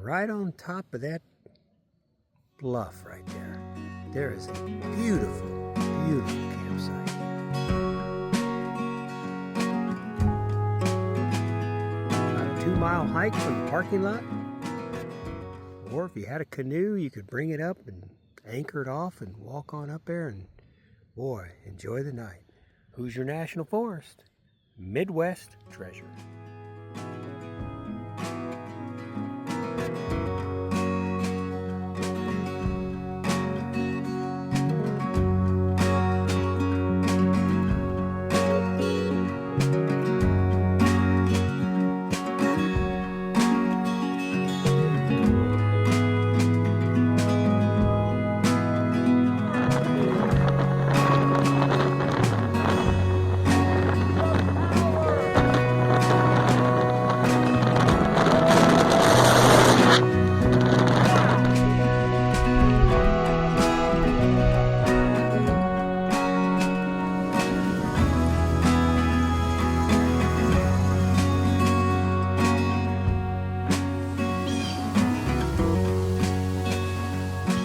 right on top of that bluff right there, there is a beautiful, beautiful campsite. About a 2-mile hike from the parking lot. Or if you had a canoe, you could bring it up and anchor it off and walk on up there and, boy, enjoy the night. Hoosier National Forest, Midwest treasure.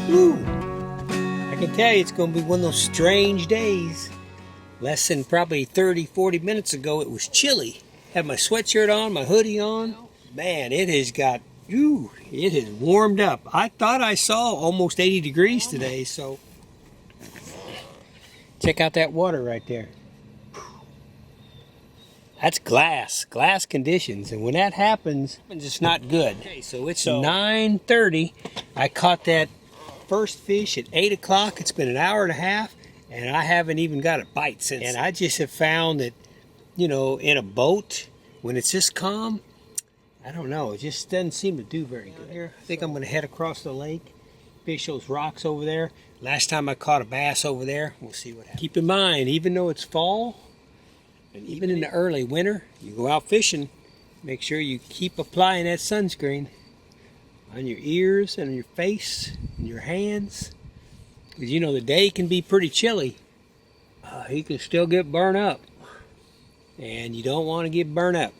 Woo! I can tell you it's going to be one of those strange days. Less than probably 30-40 minutes ago, it was chilly. Had my sweatshirt on, my hoodie on. Man, it has got, it has warmed up. I thought I saw almost 80 degrees today, so check out that water right there. That's glass conditions, and when that happens, it's not good. Okay, so it's 9:30. I caught that first fish at 8 o'clock. It's been an hour and a half, and I haven't even got a bite since. And I just have found that, in a boat, when it's this calm, I don't know, it just doesn't seem to do very good. Here, I think I'm going to head across the lake, fish those rocks over there. Last time I caught a bass over there. We'll see what happens. Keep in mind, even though it's fall, and even in the early winter, you go out fishing, make sure you keep applying that sunscreen on your ears and on your face and your hands, because the day can be pretty chilly. You can still get burned up, and you don't want to get burned up,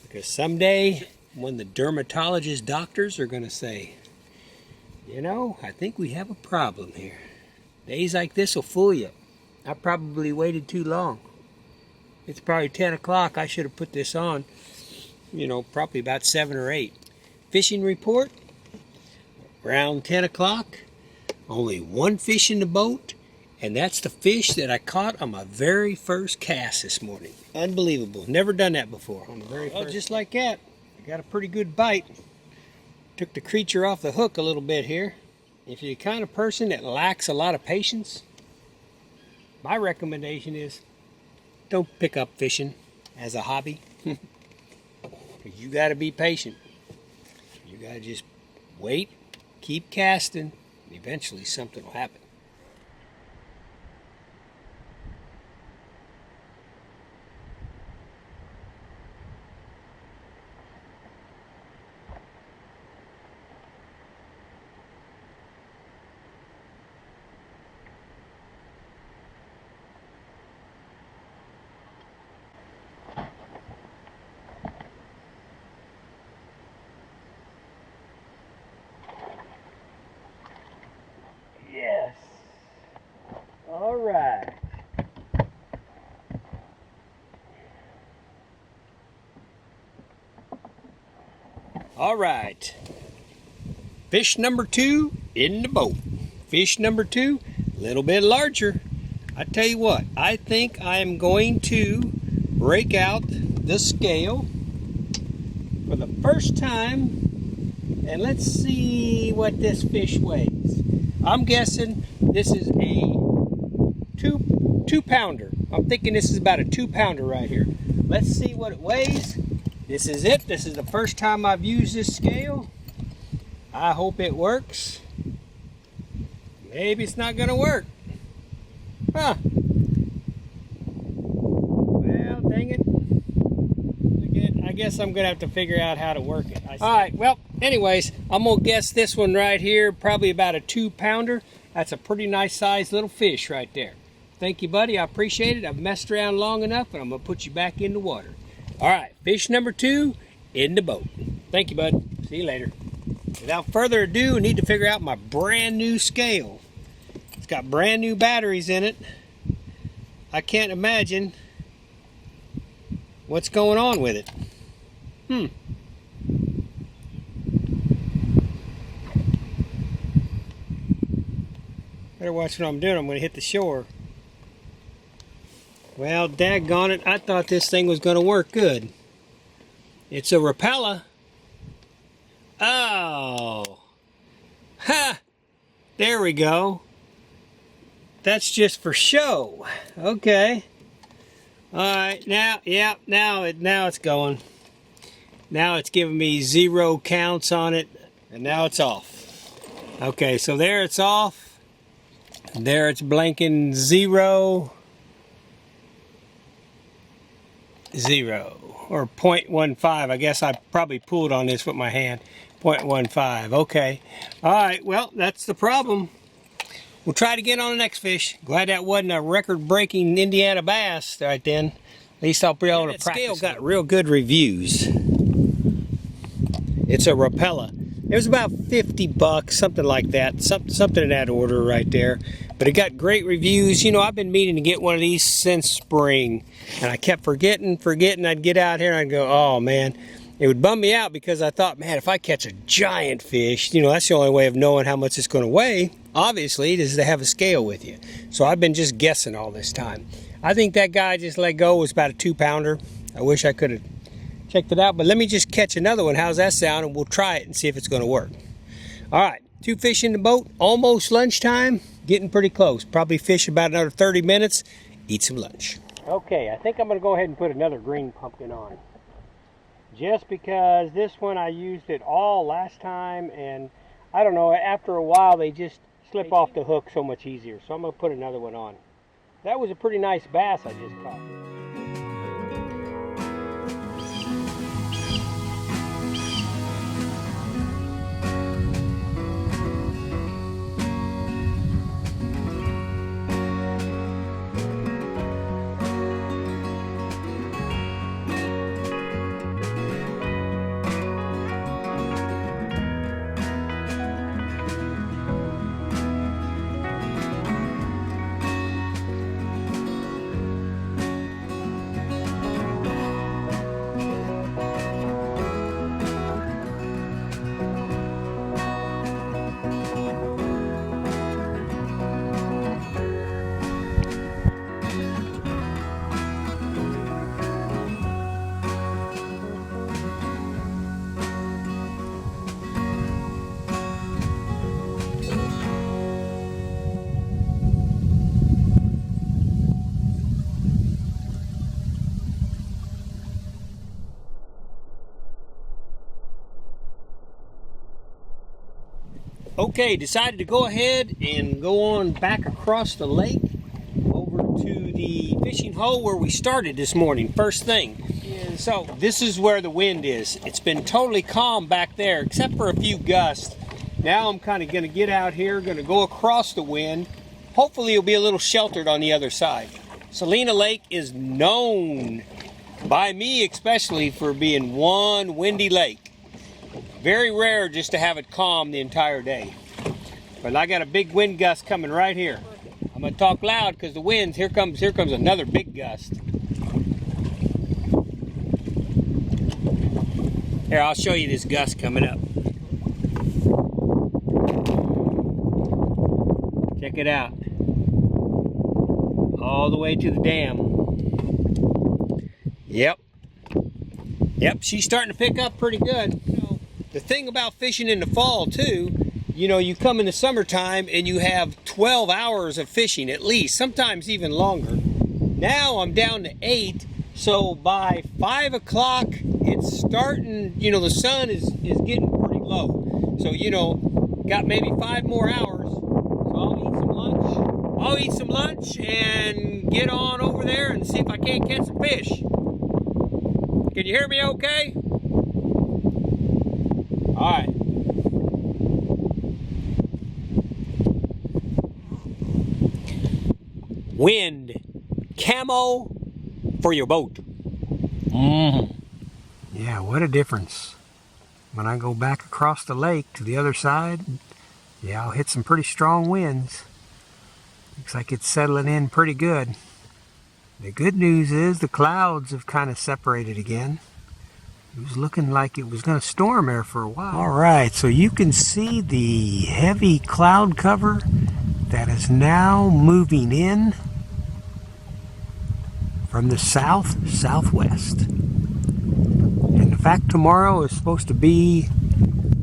because someday when the dermatologist doctors are going to say, I think we have a problem here. Days like this will fool you. I probably waited too long. It's probably 10 o'clock. I should have put this on, probably about 7 or 8. Fishing report, around 10 o'clock, only one fish in the boat, and that's the fish that I caught on my very first cast this morning. Unbelievable. Never done that before on the very first. Just like that, I got a pretty good bite. Took the creature off the hook a little bit here. If you're the kind of person that lacks a lot of patience, my recommendation is don't pick up fishing as a hobby. You got to be patient. You got to just wait, keep casting, and eventually something will happen. Yes. All right. All right. Fish number 2 in the boat. Fish number 2, a little bit larger. I tell you what, I think I am going to break out the scale for the first time, and let's see what this fish weighs. I'm guessing this is a two pounder. I'm thinking this is about a 2-pounder right here. Let's see what it weighs. This is it. This is the first time I've used this scale. I hope it works. Maybe it's not going to work. Huh. Well, dang it. I guess I'm going to have to figure out how to work it. All right, well, anyways, I'm going to guess this one right here, probably about a 2-pounder. That's a pretty nice sized little fish right there. Thank you, buddy. I appreciate it. I've messed around long enough, and I'm going to put you back in the water. All right, fish number 2 in the boat. Thank you, bud. See you later. Without further ado, I need to figure out my brand new scale. It's got brand new batteries in it. I can't imagine what's going on with it. Better watch what I'm doing. I'm going to hit the shore. Well, daggone it, I thought this thing was going to work good. It's a Rapala. Oh. Ha! There we go. That's just for show. Okay. Alright, now it's going. Now it's giving me 0 counts on it, and now it's off. Okay, so there it's off. There it's blinking 0, 0, or 0.15. I guess I probably pulled on this with my hand. 0.15. Okay. All right. Well, that's the problem. We'll try it again on the next fish. Glad that wasn't a record-breaking Indiana bass right then. At least I'll be able to practice. Scale got real good reviews. It's a Rapala. It was about 50 bucks, something like that, something in that order right there. But it got great reviews. You know, I've been meaning to get one of these since spring, and I kept forgetting. I'd get out here and I'd go, oh man. It would bum me out because I thought, man, if I catch a giant fish, you know, that's the only way of knowing how much it's going to weigh, obviously, is to have a scale with you. So I've been just guessing all this time. I think that guy I just let go was about a 2-pounder. I wish I could have checked it out, but let me just catch another one. How's that sound? And we'll try it and see if it's going to work. All right, 2 fish in the boat, almost lunchtime, getting pretty close. Probably fish about another 30 minutes, eat some lunch. Okay, I think I'm going to go ahead and put another green pumpkin on. Just because this one I used it all last time, and I don't know, after a while they just slip off the hook so much easier. So I'm going to put another one on. That was a pretty nice bass I just caught. Okay, decided to go ahead and go on back across the lake over to the fishing hole where we started this morning, first thing. And so this is where the wind is. It's been totally calm back there except for a few gusts. Now I'm kind of going to get out here, going to go across the wind. Hopefully it'll be a little sheltered on the other side. Celina Lake is known, by me especially, for being one windy lake. Very rare just to have it calm the entire day. But I got a big wind gust coming right here. I'm going to talk loud because the winds, here comes another big gust. Here, I'll show you this gust coming up. Check it out. All the way to the dam. Yep, she's starting to pick up pretty good. The thing about fishing in the fall too, you know, you come in the summertime and you have 12 hours of fishing at least, sometimes even longer. Now I'm down to 8, so by 5 o'clock it's starting, you know, the sun is getting pretty low. So, you know, got maybe 5 more hours. So I'll eat some lunch and get on over there and see if I can't catch some fish. Can you hear me okay? All right. Wind camo for your boat. Yeah, what a difference. when I go back across the lake to the other side, yeah, I'll hit some pretty strong winds. Looks like it's settling in pretty good. The good news is the clouds have kind of separated again. It was looking like it was going to storm there for a while. All right, so you can see the heavy cloud cover that is now moving in from the southwest. And in fact, tomorrow is supposed to be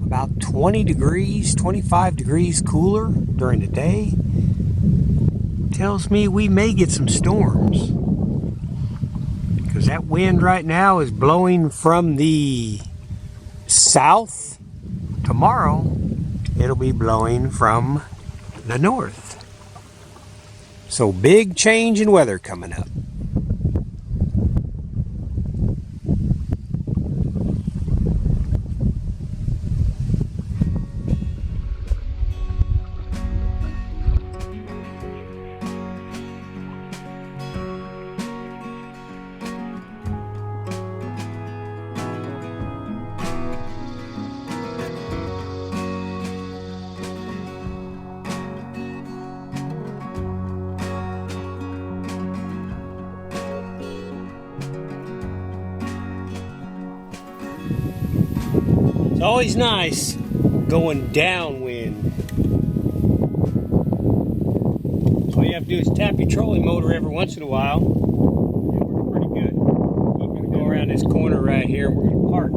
about 20 degrees, 25 degrees cooler during the day. Tells me we may get some storms, because that wind right now is blowing from the south. Tomorrow it'll be blowing from the north. So big change in weather coming up. It's always nice going downwind. All you have to do is tap your trolling motor every once in a while. We're pretty good. We're going to go around this corner right here. We're going to park.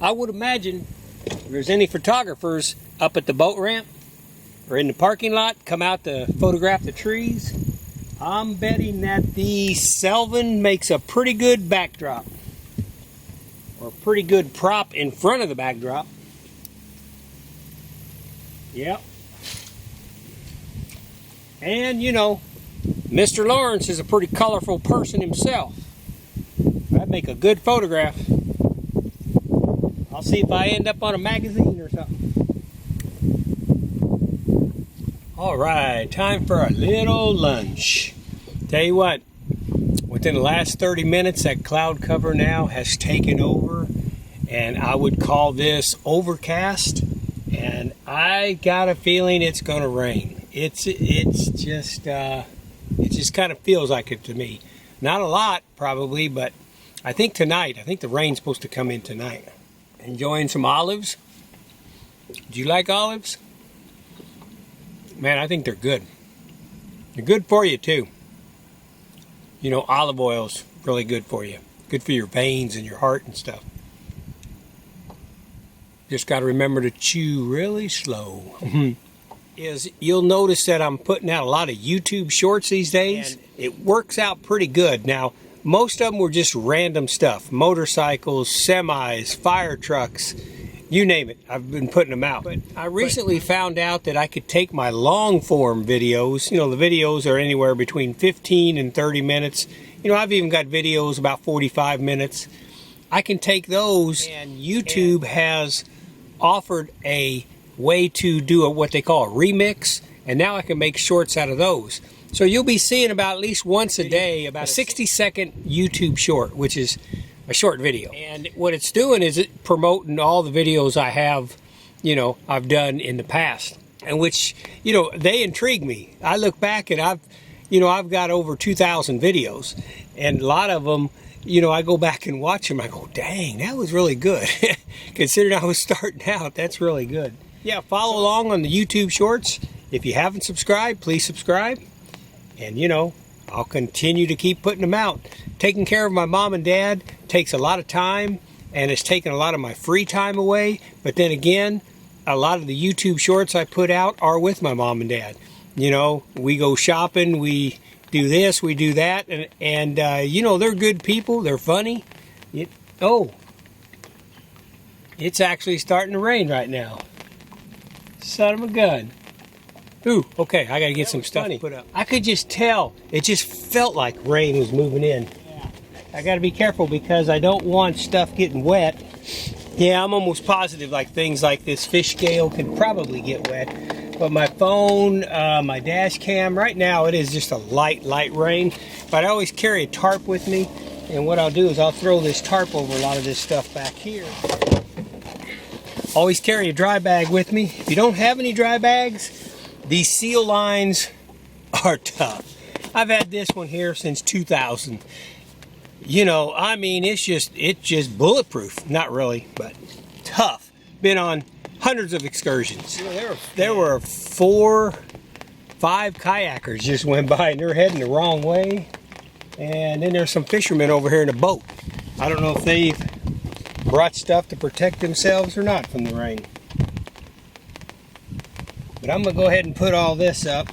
I would imagine if there's any photographers up at the boat ramp or in the parking lot come out to photograph the trees, I'm betting that the Selvin makes a pretty good backdrop. Or a pretty good prop in front of the backdrop. Yep. And you know, Mr. Lawrence is a pretty colorful person himself. That'd make a good photograph. I'll see if I end up on a magazine or something. Alright, time for a little lunch. Tell you what, within the last 30 minutes, that cloud cover now has taken over, and I would call this overcast, and I got a feeling it's going to rain. It just kind of feels like it to me. Not a lot, probably, but I think the rain's supposed to come in tonight. Enjoying some olives. Do you like olives? Man, I think they're good. They're good for you, too. You know, olive oil's really good for you. Good for your veins and your heart and stuff. Just got to remember to chew really slow. You'll notice that I'm putting out a lot of YouTube shorts these days. And it works out pretty good. Now, most of them were just random stuff. Motorcycles, semis, fire trucks, you name it. I've been putting them out. But I recently found out that I could take my long form videos. You know, the videos are anywhere between 15 and 30 minutes. You know, I've even got videos about 45 minutes. I can take those, and YouTube has offered a way to do what they call a remix, and now I can make shorts out of those. So you'll be seeing about at least once a day about a 60-second YouTube short, which is a short video. And what it's doing is it promoting all the videos I have, you know, I've done in the past, and which, you know, they intrigue me. I look back and I've got over 2,000 videos, and a lot of them, you know, I go back and watch them. I go, dang, that was really good. Considering I was starting out, that's really good. Yeah, follow along on the YouTube shorts. If you haven't subscribed, please subscribe. And, you know, I'll continue to keep putting them out. Taking care of my mom and dad takes a lot of time, and it's taken a lot of my free time away. But then again, a lot of the YouTube shorts I put out are with my mom and dad. You know, we go shopping, we do this, we do that, and you know, they're good people, they're funny. It's actually starting to rain right now. Son of a gun. Ooh, okay, I gotta get some stuff put up. I could just tell, it just felt like rain was moving in. Yeah. I gotta be careful because I don't want stuff getting wet. Yeah, I'm almost positive like things like this fish scale can probably get wet. But my phone, my dash cam, right now it is just a light rain. But I always carry a tarp with me. And what I'll do is I'll throw this tarp over a lot of this stuff back here. always carry a dry bag with me. If you don't have any dry bags, these seal lines are tough. I've had this one here since 2000. You know, I mean, it's just bulletproof. Not really, but tough. Been on hundreds of excursions. You know, there were 4, 5 kayakers just went by and they're heading the wrong way. And then there's some fishermen over here in a boat. I don't know if they've brought stuff to protect themselves or not from the rain. But I'm gonna go ahead and put all this up.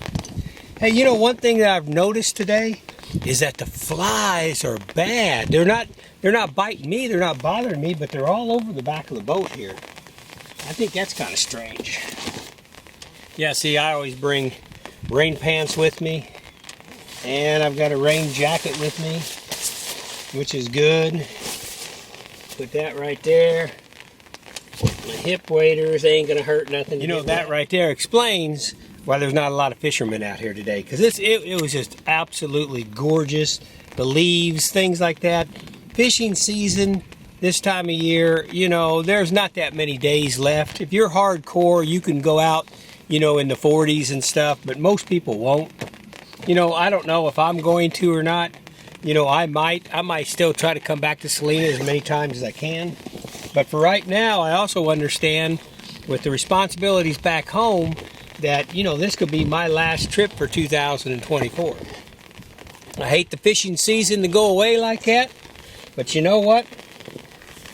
Hey, you know, one thing that I've noticed today is that the flies are bad. They're not biting me, they're not bothering me, but they're all over the back of the boat here. I think that's kind of strange. Yeah, see, I always bring rain pants with me, and I've got a rain jacket with me, which is good. Put that right there. My hip waders, they ain't gonna hurt nothing. You know, that right there explains why there's not a lot of fishermen out here today, because it was just absolutely gorgeous. The leaves, things like that. Fishing season this time of year, you know, there's not that many days left. If you're hardcore, you can go out, you know, in the 40s and stuff, but most people won't. You know, I don't know if I'm going to or not. You know, I might still try to come back to Celina as many times as I can. But for right now, I also understand with the responsibilities back home that, you know, this could be my last trip for 2024. I hate the fishing season to go away like that, but you know what?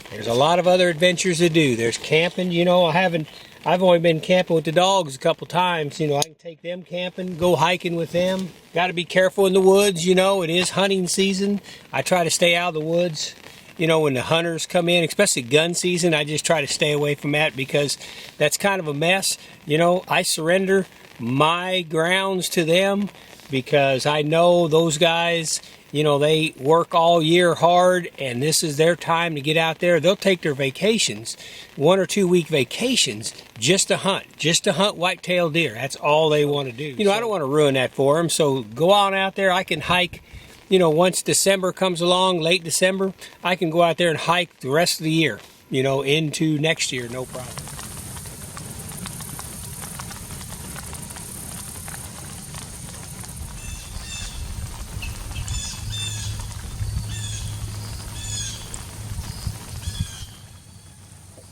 There's a lot of other adventures to do. There's camping, you know, I've only been camping with the dogs a couple times. You know, I can take them camping, go hiking with them. Got to be careful in the woods, you know, it is hunting season. I try to stay out of the woods. You know, when the hunters come in, especially gun season, I just try to stay away from that because that's kind of a mess. You know, I surrender my grounds to them because I know those guys, you know, they work all year hard and this is their time to get out there. They'll take their vacations, 1 or 2 week vacations, just to hunt white-tailed deer. That's all they want to do. You know, I don't want to ruin that for them, so go on out there. I can hike. You know, once December comes along, late December, I can go out there and hike the rest of the year, you know, into next year, no problem.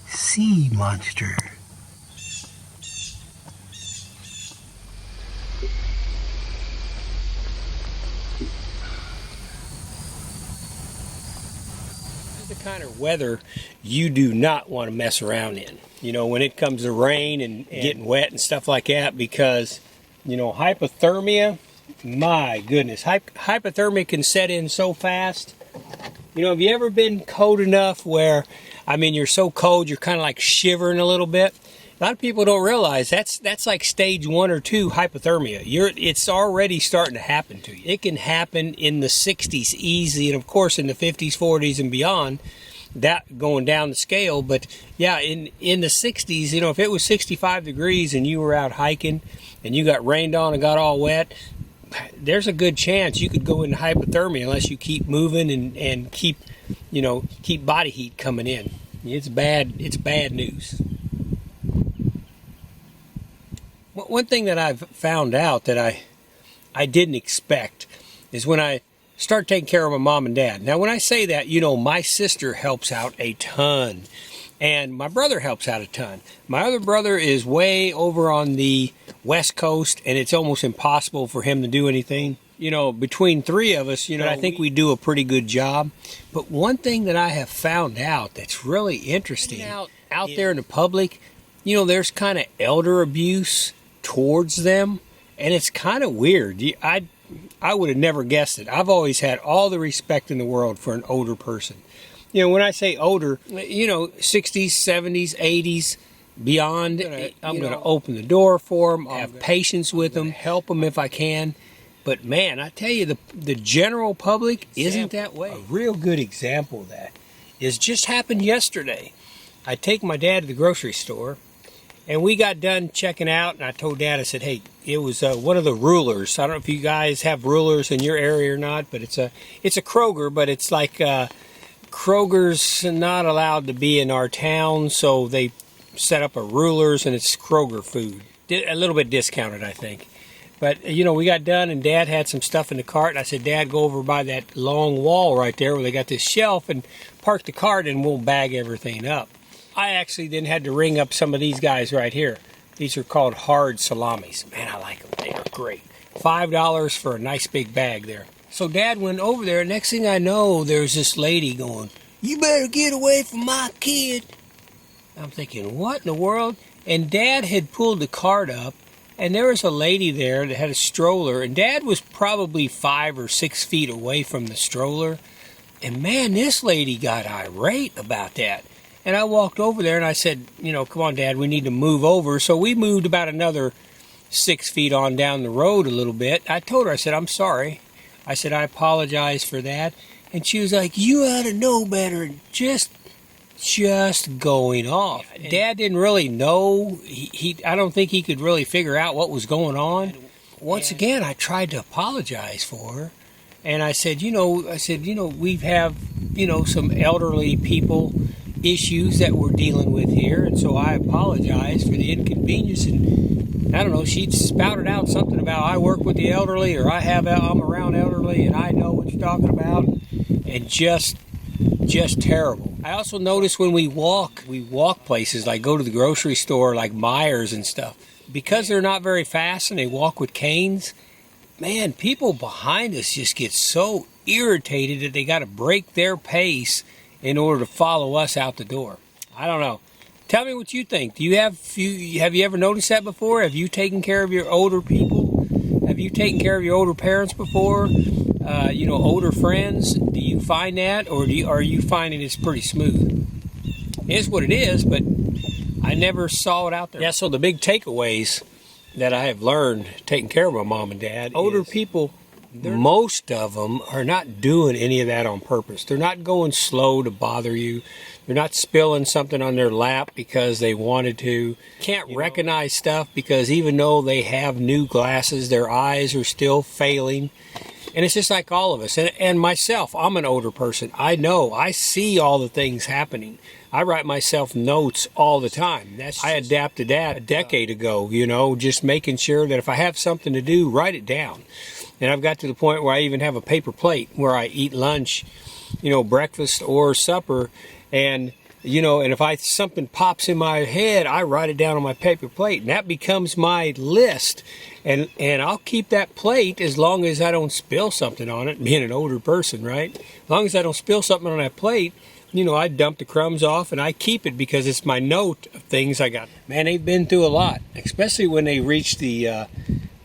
Sea monster. The kind of weather you do not want to mess around in, you know, when it comes to rain and getting wet and stuff like that, because, you know, hypothermia, my goodness, hypothermia can set in so fast. You know, have you ever been cold enough where, I mean, you're so cold you're kind of like shivering a little bit? A lot of people don't realize that's like stage 1 or 2 hypothermia. It's already starting to happen to you. It can happen in the 60s easy, and of course in the 50s, 40s, and beyond. That going down the scale, but yeah, in the 60s, you know, if it was 65 degrees and you were out hiking and you got rained on and got all wet, there's a good chance you could go into hypothermia unless you keep moving and keep body heat coming in. It's bad news. One thing that I've found out that I didn't expect is when I start taking care of my mom and dad. Now, when I say that, you know, my sister helps out a ton, and my brother helps out a ton. My other brother is way over on the West Coast, and it's almost impossible for him to do anything. You know, between 3 of us, you know, I think we do a pretty good job. But one thing that I have found out that's really interesting, out there in the public, you know, there's kind of elder abuse towards them, and it's kind of weird. I would have never guessed it. I've always had all the respect in the world for an older person. You know, when I say older, you know, 60s, 70s, 80s, beyond, I'm going to open the door for them, I'll have patience with them, help them if I can. But man, I tell you, the general public isn't that way. A real good example of that is just happened yesterday. I take my dad to the grocery store, and we got done checking out, and I told Dad, I said, hey, it was one of the rulers. I don't know if you guys have rulers in your area or not, but it's a Kroger, but it's like Kroger's not allowed to be in our town, so they set up a Rulers, and it's Kroger food. A little bit discounted, I think. But, you know, we got done, and Dad had some stuff in the cart. And I said, Dad, go over by that long wall right there where they got this shelf and park the cart, and we'll bag everything up. I actually then had to ring up some of these guys right here. These are called hard salamis. Man, I like them. They are great. $5 for a nice big bag there. So Dad went over there. Next thing I know, there's this lady going, "You better get away from my kid." I'm thinking, what in the world? And Dad had pulled the cart up, and there was a lady there that had a stroller, and Dad was probably 5 or 6 feet away from the stroller. And man, this lady got irate about that. And I walked over there and I said, you know, come on, Dad, we need to move over. So we moved about another 6 feet on down the road a little bit. I told her, I said, I'm sorry. I said, I apologize for that. And she was like, you ought to know better. Just going off. Dad didn't really know. I don't think he could really figure out what was going on. Once again, I tried to apologize for her. And I said, we have, some elderly people issues that we're dealing with here, and so I apologize for the inconvenience. And I don't know, she spouted out something about I work with the elderly, or I'm around elderly and I know what you're talking about, and just terrible. I also notice when we walk places, like go to the grocery store, like Myers and stuff, because they're not very fast and they walk with canes. Man, people behind us just get so irritated that they got to break their pace in order to follow us out the door. I don't know. Tell me what you think. Have you ever noticed that before? Have you taken care of your older people? Have you taken care of your older parents before? Older friends? Do you find that, or are you finding it's pretty smooth? It is what it is, but I never saw it out there. Yeah, so the big takeaways that I have learned taking care of my mom and dad, older people, most of them are not doing any of that on purpose. They're not going slow to bother you. They're not spilling something on their lap because they wanted to. Can't recognize stuff because even though they have new glasses, their eyes are still failing. And it's just like all of us. And myself, I'm an older person. I know. I see all the things happening. I write myself notes all the time. I adapted that a decade ago, just making sure that if I have something to do, write it down. And I've got to the point where I even have a paper plate where I eat lunch, breakfast or supper. And, and if something pops in my head, I write it down on my paper plate. And that becomes my list. And I'll keep that plate as long as I don't spill something on it, being an older person, right? As long as I don't spill something on that plate, I dump the crumbs off and I keep it because it's my note of things I got. Man, they've been through a lot, especially when they reach the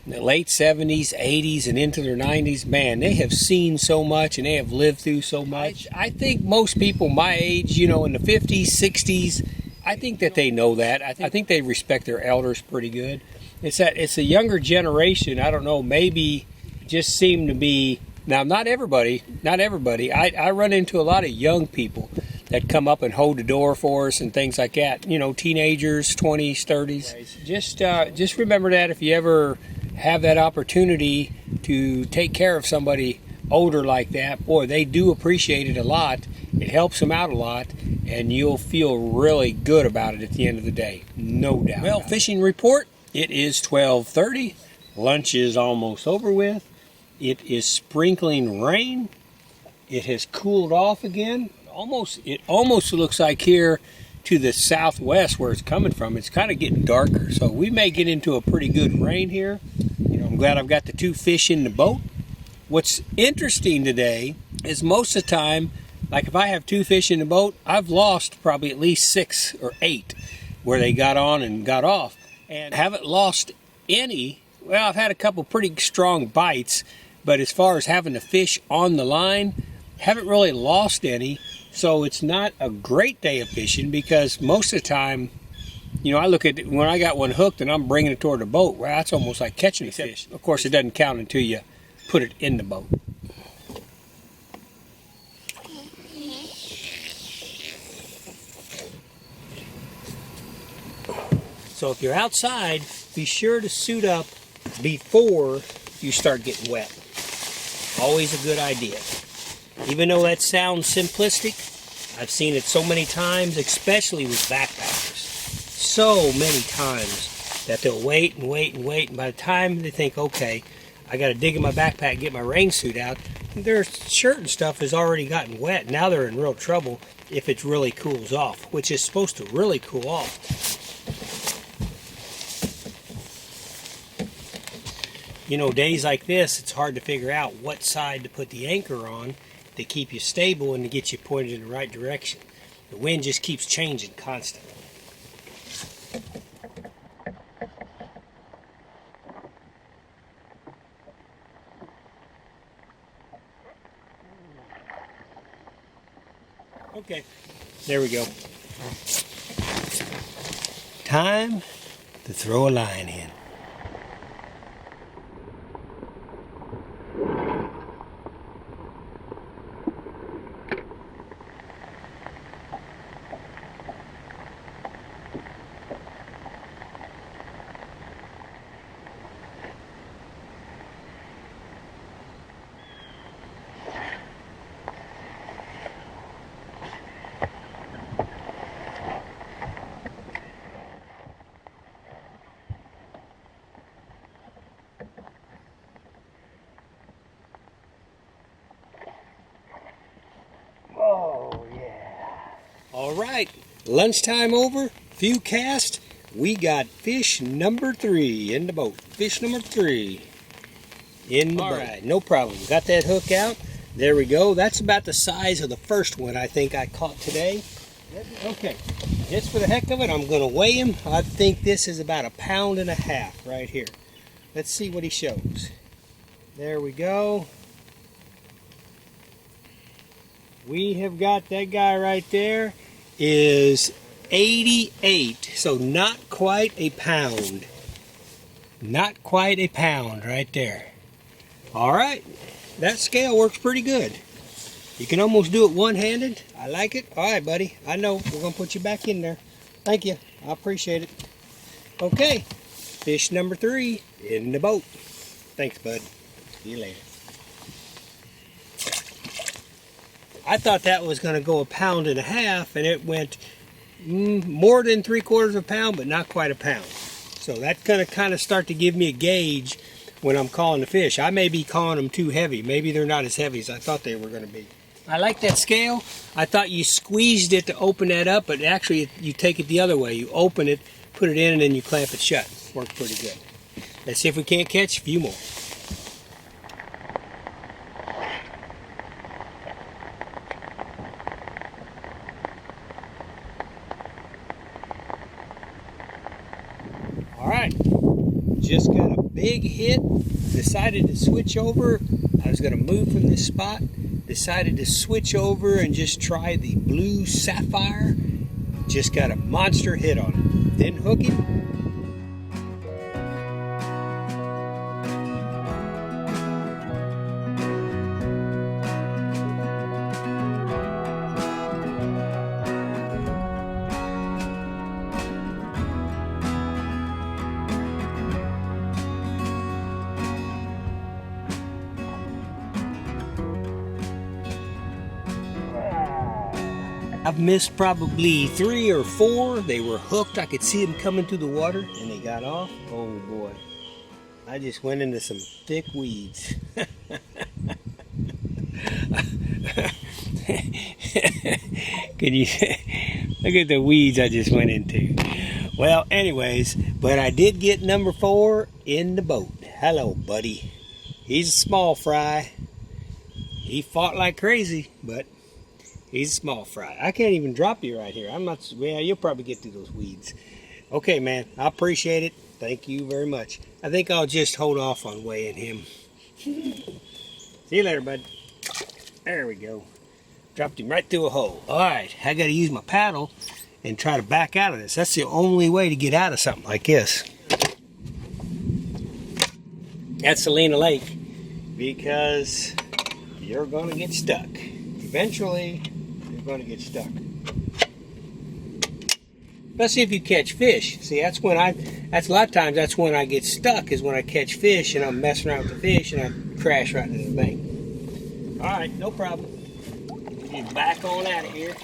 late 70s, 80s, and into their 90s. Man, they have seen so much and they have lived through so much. I think most people my age, in the 50s, 60s, I think that they know that. I think they respect their elders pretty good. It's a younger generation, I don't know, maybe just seem to be. Now, not everybody. I run into a lot of young people that come up and hold the door for us and things like that. Teenagers, 20s, 30s. Just remember that if you ever have that opportunity to take care of somebody older like that, boy, they do appreciate it a lot. It helps them out a lot, and you'll feel really good about it at the end of the day. No doubt. Well, fishing report, it is 12:30. Lunch is almost over with. It is sprinkling rain. It has cooled off again. It almost looks like here to the southwest where it's coming from, it's kind of getting darker. So we may get into a pretty good rain here. I'm glad I've got the 2 fish in the boat. What's interesting today is most of the time, like if I have 2 fish in the boat, I've lost probably at least 6 or 8 where they got on and got off. And haven't lost any. Well, I've had a couple pretty strong bites. But as far as having the fish on the line, haven't really lost any. So it's not a great day of fishing because most of the time, I look at it, when I got one hooked and I'm bringing it toward the boat, well, that's almost like catching a fish. Of course, it doesn't count until you put it in the boat. So if you're outside, be sure to suit up before you start getting wet. Always a good idea. Even though that sounds simplistic, I've seen it so many times, especially with backpackers. so many times that they'll wait and wait and wait, and by the time they think, okay, I got to dig in my backpack and get my rain suit out, their shirt and stuff has already gotten wet. Now they're in real trouble if it really cools off, which is supposed to really cool off. You know, days like this, it's hard to figure out what side to put the anchor on to keep you stable and to get you pointed in the right direction. The wind just keeps changing constantly. Okay, there we go. Time to throw a line in. All right, lunchtime over, few cast. We got fish number 3 in the boat. Fish number 3 in the boat. All right, no problem. Got that hook out. There we go. That's about the size of the first one I think I caught today. Okay, just for the heck of it, I'm going to weigh him. I think this is about 1.5 pounds right here. Let's see what he shows. There we go. We have got that guy right there. Is 88, so not quite a pound. Not quite a pound right there. All right, that scale works pretty good. You can almost do it one-handed. I like it. All right, buddy. I know. We're going to put you back in there. Thank you. I appreciate it. Okay, fish number 3 in the boat. Thanks, bud. See you later. I thought that was going to go 1.5 pounds, and it went more than 3/4 pound, but not quite a pound. So that's going to kind of start to give me a gauge when I'm calling the fish. I may be calling them too heavy. Maybe they're not as heavy as I thought they were going to be. I like that scale. I thought you squeezed it to open that up, but actually you take it the other way. You open it, put it in, and then you clamp it shut. Worked pretty good. Let's see if we can't catch a few more. Alright, just got a big hit, decided to switch over. I was going to move from this spot, decided to switch over and just try the blue sapphire. Just got a monster hit on it. Didn't hook him. I've missed probably 3 or 4. They were hooked. I could see them coming through the water, and they got off. Oh boy, I just went into some thick weeds. Can you look at the weeds I just went into? Well, anyways, but I did get number 4 in the boat. Hello, buddy. He's a small fry. He fought like crazy, but he's a small fry. I can't even drop you right here. I'm not. Well, you'll probably get through those weeds. Okay, man. I appreciate it. Thank you very much. I think I'll just hold off on weighing him. See you later, bud. There we go. Dropped him right through a hole. All right. I got to use my paddle and try to back out of this. That's the only way to get out of something like this. At Celina Lake, because you're going to get stuck. Eventually, you're going to get stuck. Especially if you catch fish. See, that's when that's a lot of times that's when I get stuck, is when I catch fish and I'm messing around with the fish and I crash right into the bank. All right, no problem. Get back on out of here.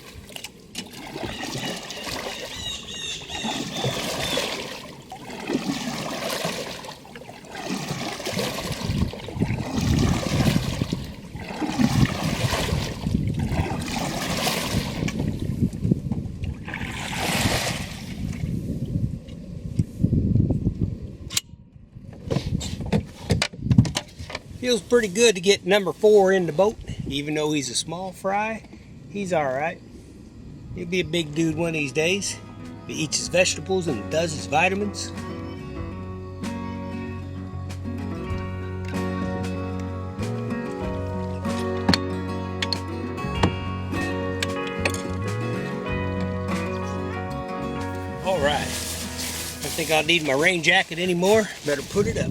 Feels pretty good to get number 4 in the boat. Even though he's a small fry, he's alright. He'll be a big dude one of these days. He eats his vegetables and does his vitamins. Alright. I don't think I'll need my rain jacket anymore. Better put it up.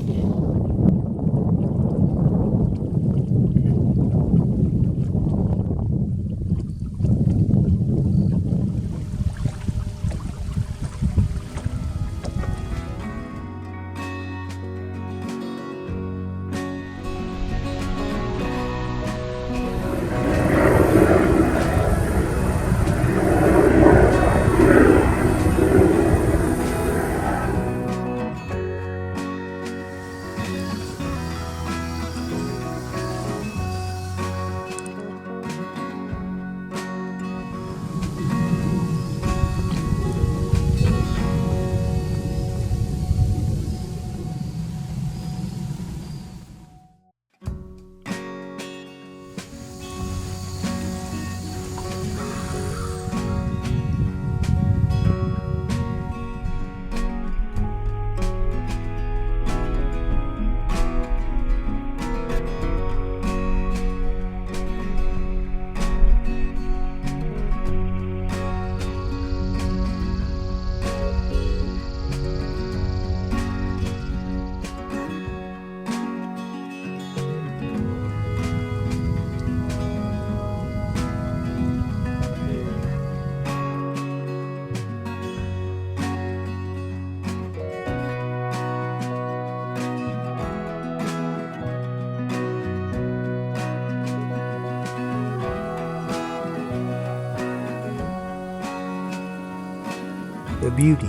The beauty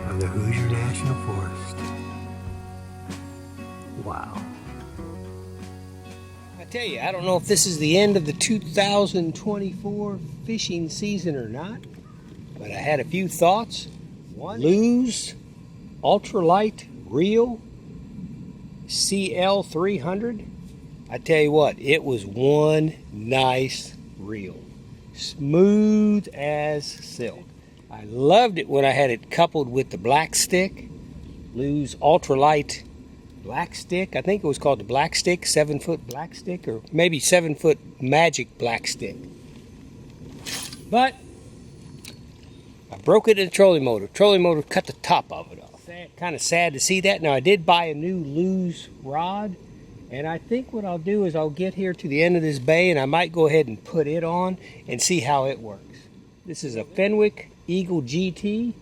of the Hoosier National Forest. Wow. I tell you, I don't know if this is the end of the 2024 fishing season or not, but I had a few thoughts. One, Lew's ultralight reel CL300. I tell you what, it was one nice reel. Smooth as silk. I loved it when I had it coupled with the black stick, Lew's ultralight black stick. I think it was called the black stick, 7-foot black stick, or maybe 7-foot magic black stick. But I broke it in the trolling motor. Trolling motor cut the top of it off. Kind of sad to see that. Now I did buy a new Lew's rod, and I think what I'll do is I'll get here to the end of this bay and I might go ahead and put it on and see how it works. This is a Fenwick Eagle GT.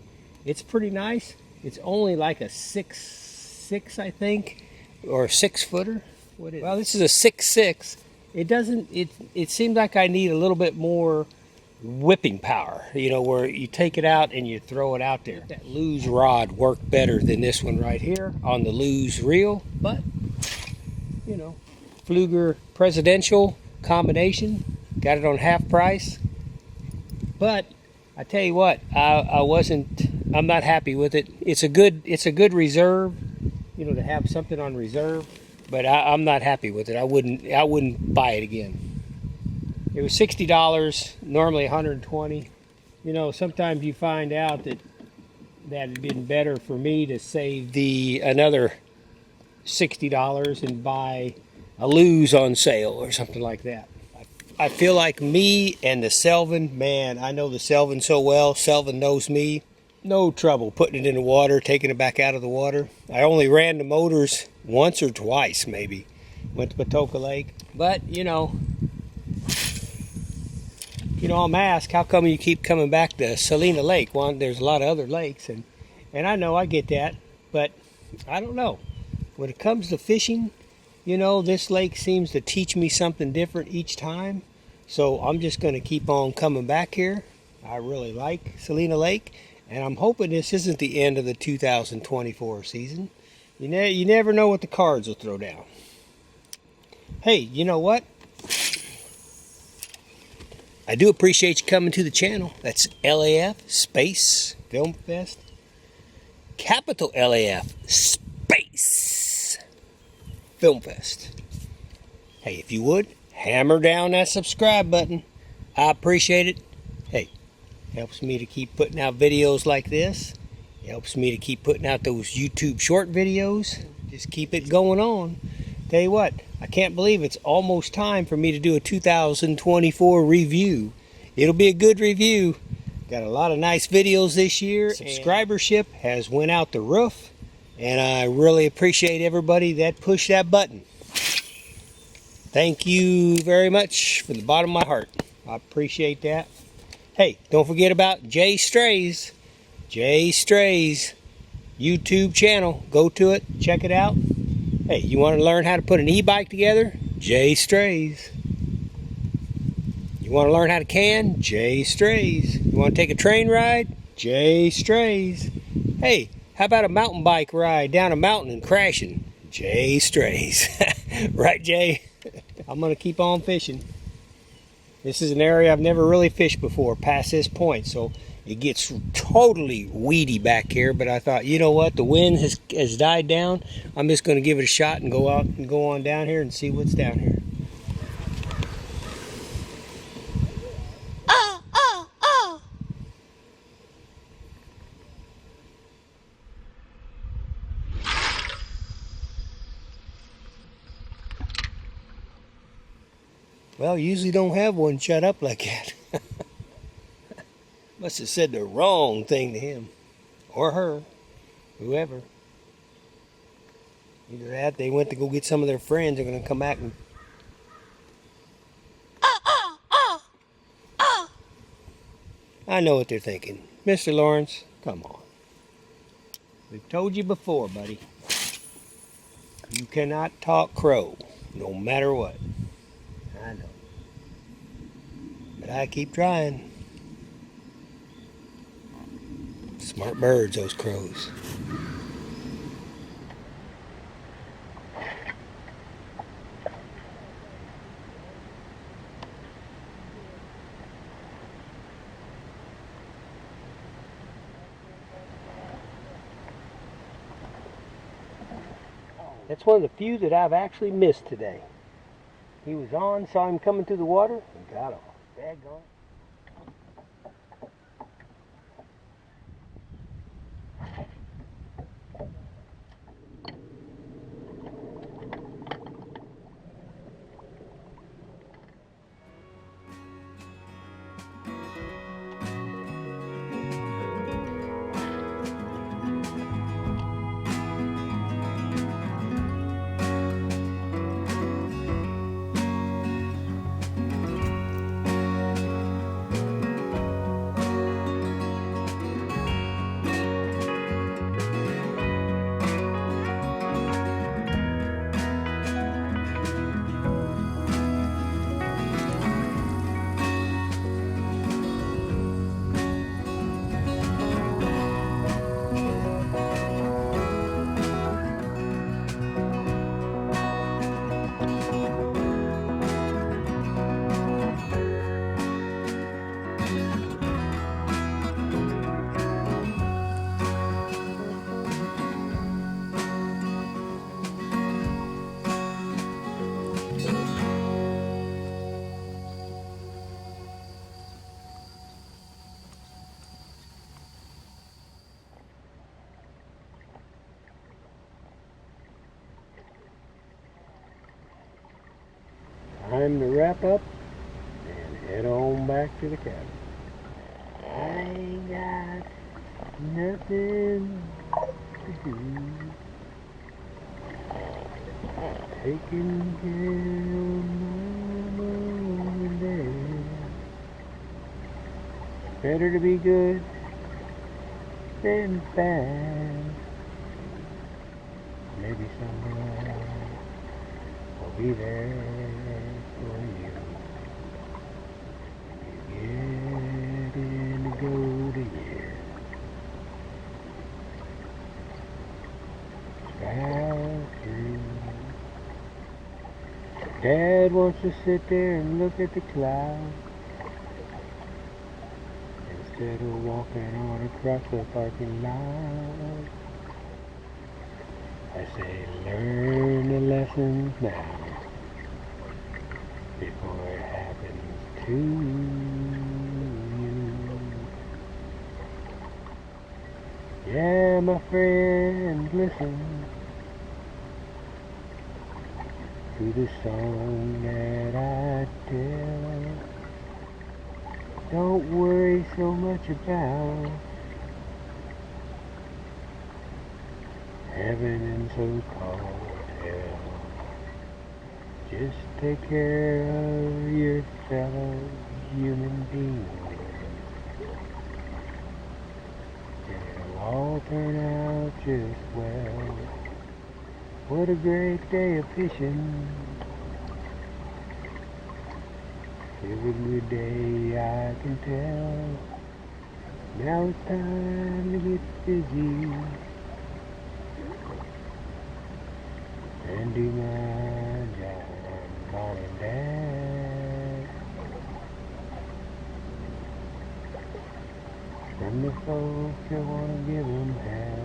It's pretty nice. It's only like a 6'6", I think, or a 6-footer. What is it? Well, this is a 6'6". It seems like I need a little bit more whipping power, you know, where you take it out and you throw it out there. That Lew's rod worked better than this one right here on the Lew's reel, but you know, Pflueger Presidential combination, got it on half price. But I tell you what, I'm not happy with it. It's a good reserve, you know, to have something on reserve, but I'm not happy with it. I wouldn't buy it again. It was $60, normally $120. You know, sometimes you find out that it'd been better for me to save another $60 and buy a Lew's on sale or something like that. I feel like me and the Selvin, man, I know the Selvin so well. Selvin knows me. No trouble putting it in the water, taking it back out of the water. I only ran the motors once or twice, maybe. Went to Patoka Lake. But, you know, I'm asked, how come you keep coming back to Celina Lake? Well, there's a lot of other lakes, and I know, I get that, but I don't know. When it comes to fishing, you know, this lake seems to teach me something different each time. So I'm just going to keep on coming back here. I really like Celina Lake, and I'm hoping this isn't the end of the 2024 season. You never know what the cards will throw down. Hey, you know what? I do appreciate you coming to the channel. That's LAF Space Film Fest. Capital LAF Space Film Fest. Hey, if you would, hammer down that subscribe button. I appreciate it. Hey, helps me to keep putting out videos like this. It helps me to keep putting out those YouTube short videos. Just keep it going on. Tell you what, I can't believe it's almost time for me to do a 2024 review. It'll be a good review. Got a lot of nice videos this year. Subscribership has went out the roof, and I really appreciate everybody that pushed that button. Thank you very much from the bottom of my heart. I appreciate that. Hey, don't forget about Jay Strays. Jay Strays YouTube channel. Go to it. Check it out. Hey, you want to learn how to put an e-bike together? Jay Strays. You want to learn how to can? Jay Strays. You want to take a train ride? Jay Strays. Hey, how about a mountain bike ride down a mountain and crashing? Jay Strays. Right, Jay? I'm going to keep on fishing. This is an area I've never really fished before past this point, so it gets totally weedy back here, but I thought, you know what, the wind has died down. I'm just going to give it a shot and go out and go on down here and see what's down here. Well, usually don't have one shut up like that. Must have said the wrong thing to him. Or her. Whoever. Either that, they went to go get some of their friends. They're going to come back and... I know what they're thinking. Mr. Lawrence, come on. We've told you before, buddy. You cannot talk crow, no matter what. I know. But I keep trying. Smart birds, those crows. That's one of the few that I've actually missed today. He was on, saw him coming through the water, and got off. Daggone. Time to wrap up and head on back to the cabin. I ain't got nothing to do. Taking care of my mom and dad. Better to be good than bad. Maybe someday I'll be there for you. You get in Dad wants to sit there and look at the clouds instead of walking on across the parking lot. I say learn the lessons now before it happens to you. Yeah, my friend, listen to the song that I tell. Don't worry so much about heaven and so-called hell. Just take care of your fellow human beings, and it'll all turn out just well. What a great day of fishing. It was a good day, I can tell. Now it's time to get busy and do my job, Mom and Dad. From the folks that want to give them hell.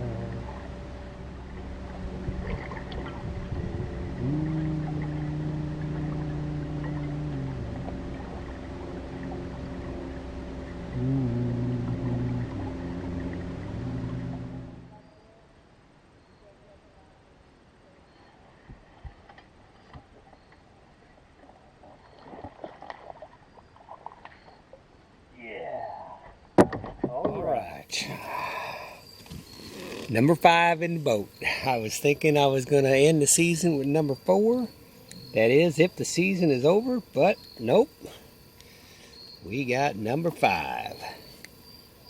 All right. Number 5 in the boat. I was thinking I was going to end the season with number 4. That is, if the season is over, but nope. We got number 5.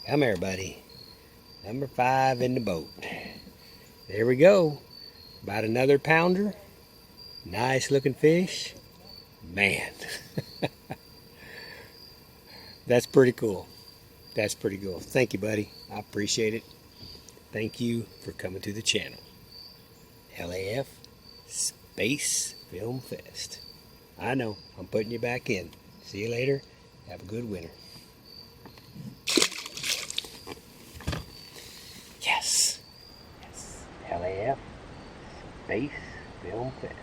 Come here, buddy. Number 5 in the boat. There we go. About another pounder. Nice looking fish. Man. That's pretty cool. That's pretty cool. Thank you, buddy. I appreciate it. Thank you for coming to the channel. LAF Space Film Fest. I know, I'm putting you back in. See you later. Have a good winter. Yes. Yes. LAF Space Film Fest.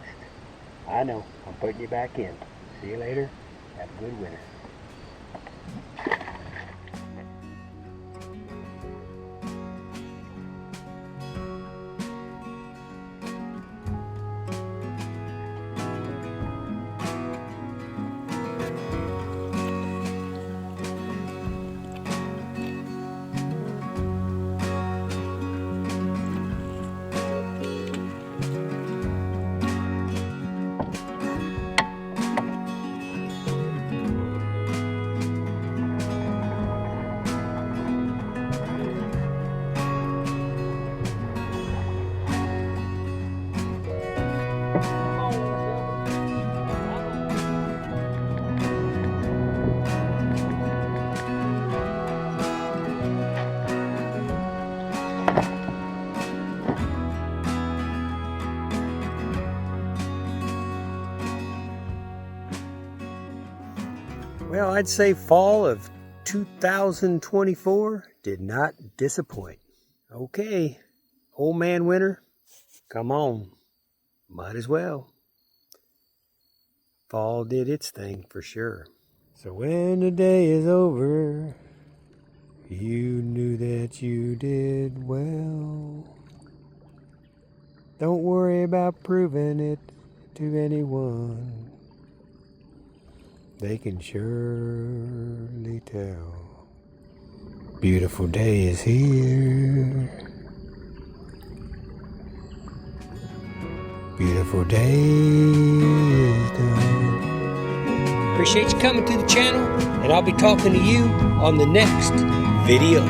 I know, I'm putting you back in. See you later. Have a good winter. Well, I'd say fall of 2024 did not disappoint. Okay, old man winter, come on, might as well. Fall did its thing for sure. So when the day is over, you knew that you did well. Don't worry about proving it to anyone. They can surely tell. Beautiful day is here. Beautiful day is done. Appreciate you coming to the channel, and I'll be talking to you on the next video.